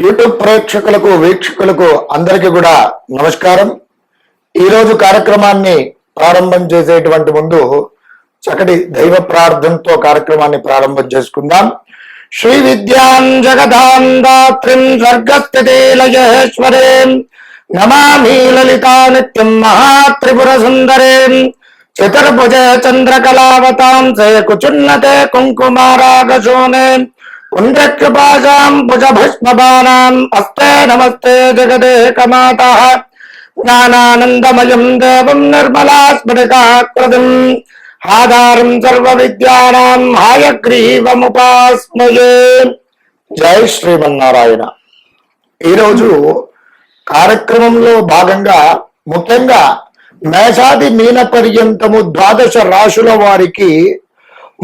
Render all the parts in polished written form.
YouTube ప్రేక్షకులకు వీక్షకులకు అందరికీ కూడా నమస్కారం. ఈరోజు కార్యక్రమాన్ని ప్రారంభం చేసేటువంటి ముందు చక్కటి దైవ ప్రార్థనతో కార్యక్రమాన్ని ప్రారంభం చేసుకుందాం. శ్రీ విద్యాం జగదాం దాత్రిం స్వర్గస్థితి లయేశ్వరీం నమామి లలితా నిత్యం మహాత్రిపుర సుందరీం చతుర్భుజ చంద్రకళావతాం కుచున్నతే కుంకుమారాగశోనే పుండ్రకృపాశాం భుజభస్మబాణాం అస్తే నమస్తే జగదేకమాతః జ్ఞానానందమయం దేవం నిర్మలాస్ఫటికాకృతిం ఆధారం సర్వ విద్యానాం హయగ్రీవముపాస్మయే. జై శ్రీమన్నారాయణ. ఈరోజు కార్యక్రమంలో భాగంగా ముఖ్యంగా మేషాది మీన పర్యంతము ద్వాదశ రాశుల వారికి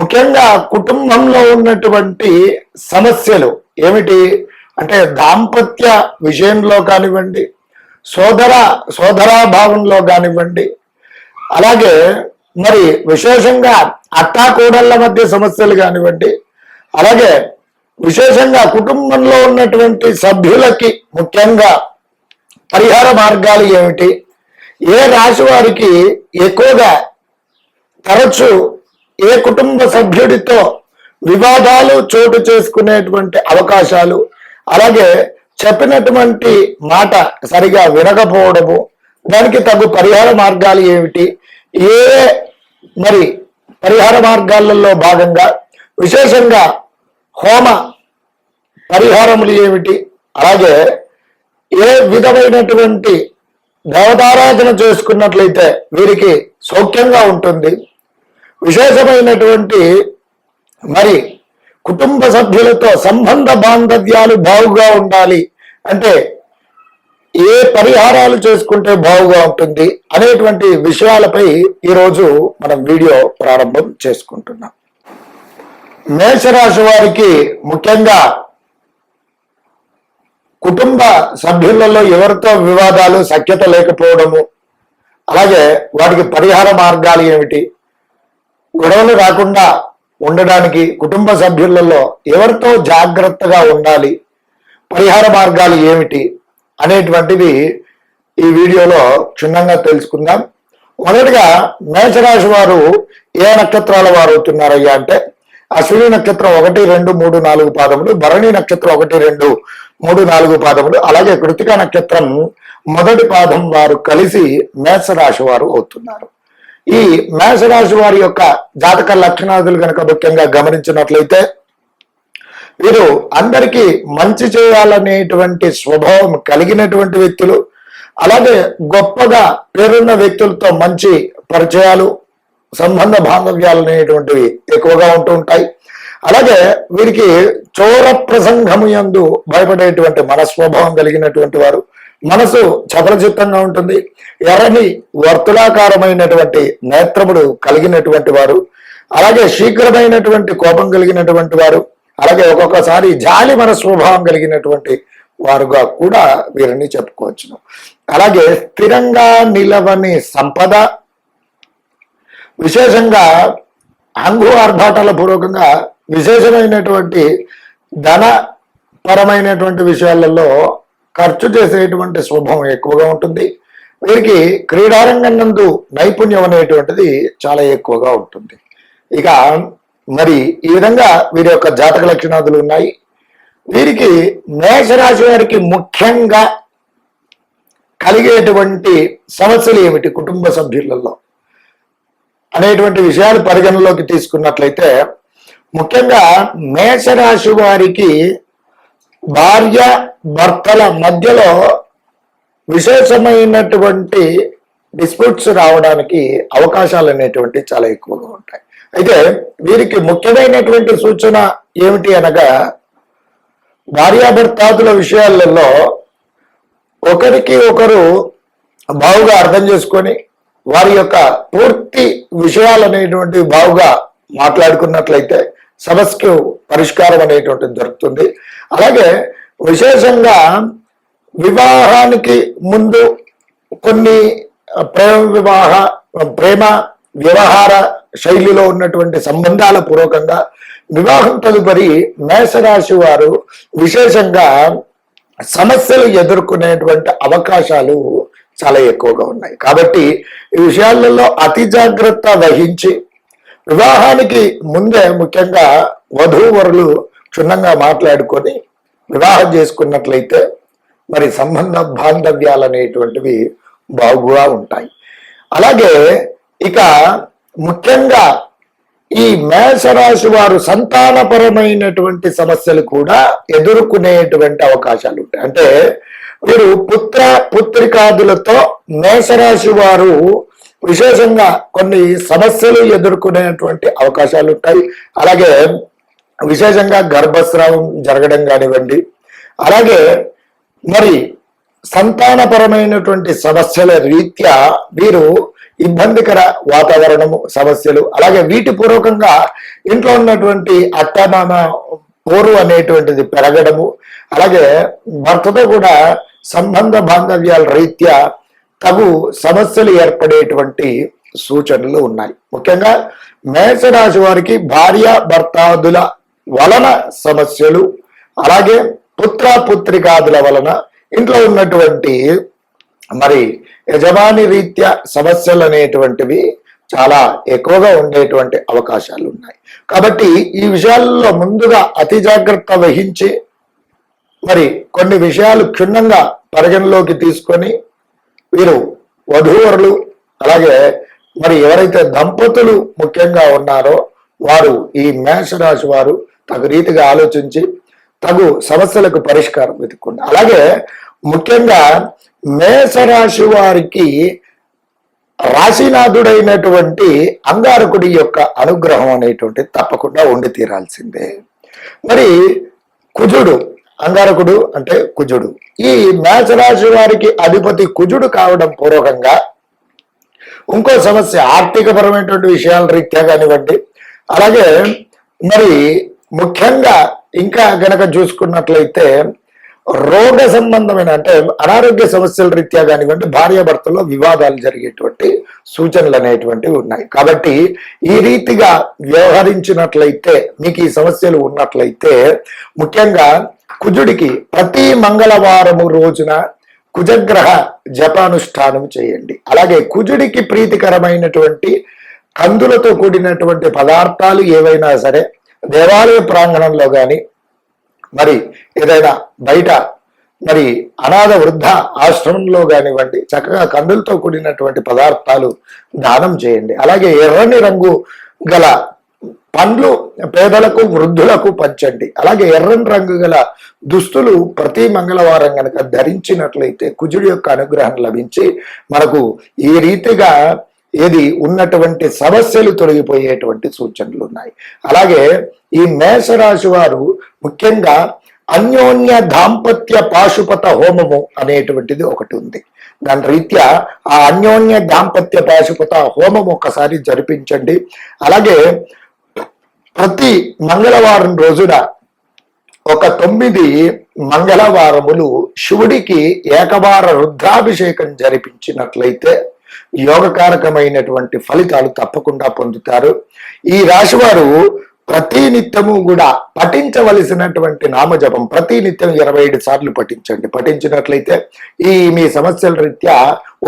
ముఖ్యంగా కుటుంబంలో ఉన్నటువంటి సమస్యలు ఏమిటి అంటే దాంపత్య విషయంలో కానివ్వండి, సోదరాభావంలో కానివ్వండి, అలాగే మరి విశేషంగా అత్తాకోడళ్ల మధ్య సమస్యలు కానివ్వండి, అలాగే విశేషంగా కుటుంబంలో ఉన్నటువంటి సభ్యులకి ముఖ్యంగా పరిహార మార్గాలు ఏమిటి, ఏ రాశి వారికి ఎక్కువగా తరచు ఏ కుటుంబ సభ్యుడితో వివాదాలు చోటు చేసుకునేటువంటి అవకాశాలు, అలాగే చెప్పినటువంటి మాట సరిగా వినకపోవడము, దానికి తగు పరిహార మార్గాలు ఏమిటి, ఏ మరి పరిహార మార్గాలలో భాగంగా విశేషంగా హోమ పరిహారములు ఏమిటి, అలాగే ఏ విధమైనటువంటి దేవతారాధన చేసుకున్నట్లయితే వీరికి సౌఖ్యంగా ఉంటుంది, విశేషమైనటువంటి మరి కుటుంబ సభ్యులతో సంబంధ బాంధవ్యాలు బాగుగా ఉండాలి అంటే ఏ పరిహారాలు చేసుకుంటే బాగుగా ఉంటుంది అనేటువంటి విషయాలపై ఈరోజు మనం వీడియో ప్రారంభం చేసుకుంటున్నాం. మేషరాశి వారికి ముఖ్యంగా కుటుంబ సభ్యులలో ఎవరితో వివాదాలు సఖ్యత లేకపోవడము, అలాగే వాటికి పరిహార మార్గాలు ఏమిటి, గొడవలు రాకుండా ఉండడానికి కుటుంబ సభ్యులలో ఎవరితో జాగ్రత్తగా ఉండాలి, పరిహార మార్గాలు ఏమిటి అనేటువంటివి ఈ వీడియోలో క్షుణ్ణంగా తెలుసుకుందాం. మొదటిగా మేషరాశి వారు ఏ నక్షత్రాల వారు అవుతున్నారయ్యా అంటే అశ్విని నక్షత్రం 1, 2, 3, 4 పాదములు, భరణి నక్షత్రం 1, 2, 3, 4 పాదములు, అలాగే కృతికా నక్షత్రం మొదటి పాదం వారు కలిసి మేషరాశి వారు అవుతున్నారు. ఈ మేషరాశి వారి యొక్క జాతక లక్షణాదులు కనుక ముఖ్యంగా గమనించినట్లయితే వీరు అందరికీ మంచి చేయాలనేటువంటి స్వభావం కలిగినటువంటి వ్యక్తులు, అలాగే గొప్పగా పేరున్న వ్యక్తులతో మంచి పరిచయాలు, సంబంధ బాంధవ్యాలు అనేటువంటివి ఎక్కువగా ఉంటూ ఉంటాయి. అలాగే వీరికి చోర ప్రసంగము యందు భయపడేటువంటి మనస్వభావం కలిగినటువంటి వారు, మనసు చపలచిత్తంగా ఉంటుంది, ఎర్రని వర్తులాకారమైనటువంటి నేత్రములు కలిగినటువంటి వారు, అలాగే శీఘ్రమైనటువంటి కోపం కలిగినటువంటి వారు, అలాగే ఒక్కొక్కసారి జాలి మనస్వభావం కలిగినటువంటి వారుగా కూడా వీరిని చెప్పుకోవచ్చును. అలాగే స్థిరంగా నిలవని సంపద, విశేషంగా హంగు ఆర్భాటాల పూర్వకంగా విశేషమైనటువంటి ధన పరమైనటువంటి విషయాలలో ఖర్చు చేసేటువంటి స్వభావం ఎక్కువగా ఉంటుంది. వీరికి క్రీడారంగం నందు నైపుణ్యం అనేటువంటిది చాలా ఎక్కువగా ఉంటుంది. ఇక మరి ఈ విధంగా వీరి యొక్క జాతక లక్షణాదులు ఉన్నాయి. వీరికి మేషరాశి వారికి ముఖ్యంగా కలిగేటువంటి సమస్యలు ఏమిటి కుటుంబ సభ్యులలో అనేటువంటి విషయాలు పరిగణలోకి తీసుకున్నట్లయితే ముఖ్యంగా మేషరాశి వారికి భార్య భర్తల మధ్యలో విశేషమైనటువంటి డిస్ప్యూట్స్ రావడానికి అవకాశాలు అనేటువంటి చాలా ఎక్కువగా ఉంటాయి. అయితే వీరికి ముఖ్యమైనటువంటి సూచన ఏమిటి అనగా భార్యాభర్తాదుల విషయాలలో ఒకరికి ఒకరు బావుగా అర్థం చేసుకొని వారి యొక్క పూర్తి విషయాలు అనేటువంటివి బావుగా మాట్లాడుకున్నట్లయితే సమస్యకు పరిష్కారం అనేటువంటిది దొరుకుతుంది. అలాగే విశేషంగా వివాహానికి ముందు కొన్ని ప్రేమ వ్యవహార శైలిలో ఉన్నటువంటి సంబంధాల పూర్వకంగా వివాహం తదుపరి మేషరాశి వారు విశేషంగా సమస్యలు ఎదుర్కొనేటువంటి అవకాశాలు చాలా ఎక్కువగా ఉన్నాయి. కాబట్టి ఈ విషయాలలో అతి జాగ్రత్త వహించి వివాహానికి ముందే ముఖ్యంగా వధూవరులు క్షుణ్ణంగా మాట్లాడుకొని వివాహం చేసుకున్నట్లయితే మరి సంబంధ బాంధవ్యాలు అనేటువంటివి బాగుగా ఉంటాయి. అలాగే ఇక ముఖ్యంగా ఈ మేషరాశి వారు సంతానపరమైనటువంటి సమస్యలు కూడా ఎదుర్కొనేటువంటి అవకాశాలు ఉంటాయి. అంటే వీరు పుత్రికాదులతో మేషరాశి వారు విశేషంగా కొన్ని సమస్యలు ఎదుర్కొనేటువంటి అవకాశాలు ఉంటాయి. అలాగే విశేషంగా గర్భస్రావం జరగడం కానివ్వండి, అలాగే మరి సంతానపరమైనటువంటి సమస్యల రీత్యా వీరు ఇబ్బందికర వాతావరణము సమస్యలు, అలాగే వీటి పూర్వకంగా ఇంట్లో ఉన్నటువంటి అత్తమామ పోరు అనేటువంటిది పెరగడము, అలాగే భర్తతో కూడా సంబంధ బాంధవ్యాల రీత్యా తగు సమస్యలు ఏర్పడేటువంటి సూచనలు ఉన్నాయి. ముఖ్యంగా మేషరాశి వారికి భార్య భర్తాదుల వలన సమస్యలు, అలాగే పుత్రికాదుల వలన ఇంట్లో ఉన్నటువంటి మరి యజమాని రీత్యా సమస్యలు అనేటువంటివి చాలా ఎక్కువగా ఉండేటువంటి అవకాశాలు ఉన్నాయి. కాబట్టి ఈ విషయాల్లో ముందుగా అతి జాగ్రత్త వహించి మరి కొన్ని విషయాలు క్షుణ్ణంగా పరిగణలోకి తీసుకొని వీరు వధూవరులు, అలాగే మరి ఎవరైతే దంపతులు ముఖ్యంగా ఉన్నారో వారు ఈ మేషరాశి వారు తగు రీతిగా ఆలోచించి తగు సమస్యలకు పరిష్కారం వెతుక్కోండి. అలాగే ముఖ్యంగా మేషరాశి వారికి రాశినాథుడైనటువంటి అంగారకుడి యొక్క అనుగ్రహం అనేటువంటిది తప్పకుండా ఉండి తీరాల్సిందే. మరి కుజుడు, అంగారకుడు అంటే కుజుడు, ఈ మేషరాశి వారికి అధిపతి కుజుడు కావడం పూర్వకంగా ఇంకో సమస్య ఆర్థిక పరమైనటువంటి విషయాల రీత్యా కానివ్వండి, అలాగే మరి ముఖ్యంగా ఇంకా గనక చూసుకున్నట్లయితే రోగ సంబంధమైన అంటే అనారోగ్య సమస్యల రీత్యా కానివ్వండి, భార్యాభర్తల్లో వివాదాలు జరిగేటువంటి సూచనలు అనేటువంటివి ఉన్నాయి. కాబట్టి ఈ రీతిగా వ్యవహరించినట్లయితే మీకు ఈ సమస్యలు ఉన్నట్లయితే ముఖ్యంగా కుజుడికి ప్రతి మంగళవారము రోజున కుజగ్రహ జపానుష్ఠానం చేయండి. అలాగే కుజుడికి ప్రీతికరమైనటువంటి కందులతో కూడినటువంటి పదార్థాలు ఏవైనా సరే దేవాలయ ప్రాంగణంలో కానీ మరి ఏదైనా బయట మరి అనాథ వృద్ధ ఆశ్రమంలో కానివ్వండి చక్కగా కందులతో కూడినటువంటి పదార్థాలు దానం చేయండి. అలాగే ఎర్రని రంగు గల పండ్లు పేదలకు వృద్ధులకు పంచండి. అలాగే ఎర్రని రంగు గల దుస్తులు ప్రతి మంగళవారం కనుక ధరించినట్లయితే కుజుడి యొక్క అనుగ్రహం లభించి మనకు ఈ రీతిగా ఏది ఉన్నటువంటి సమస్యలు తొలగిపోయేటువంటి సూచనలు ఉన్నాయి. అలాగే ఈ మేషరాశి వారు ముఖ్యంగా అన్యోన్య దాంపత్య పాశుపత హోమము అనేటువంటిది ఒకటి ఉంది. దాని రీత్యా ఆ అన్యోన్య దాంపత్య పాశుపత హోమం ఒకసారి జరిపించండి. అలాగే ప్రతి మంగళవారం రోజున ఒక 9 మంగళవారములు శివుడికి ఏకవార రుద్రాభిషేకం జరిపించినట్లయితే యోగకారకమైనటువంటి ఫలితాలు తప్పకుండా పొందుతారు. ఈ రాశి వారు ప్రతి నిత్యము కూడా పఠించవలసినటువంటి నామజపం ప్రతి నిత్యం 27 సార్లు పఠించండి. పఠించినట్లయితే ఈ మీ సమస్యల రీత్యా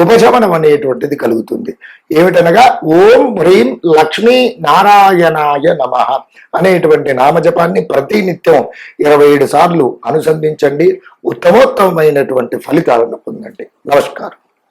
ఉపశమనం అనేటువంటిది కలుగుతుంది. ఏమిటనగా ఓం హ్రీం లక్ష్మీ నారాయణాయ నమః అనేటువంటి నామజపాన్ని ప్రతి నిత్యం 27 సార్లు అనుసంధించండి. ఉత్తమోత్తమైనటువంటి ఫలితాలను పొందండి. నమస్కారం.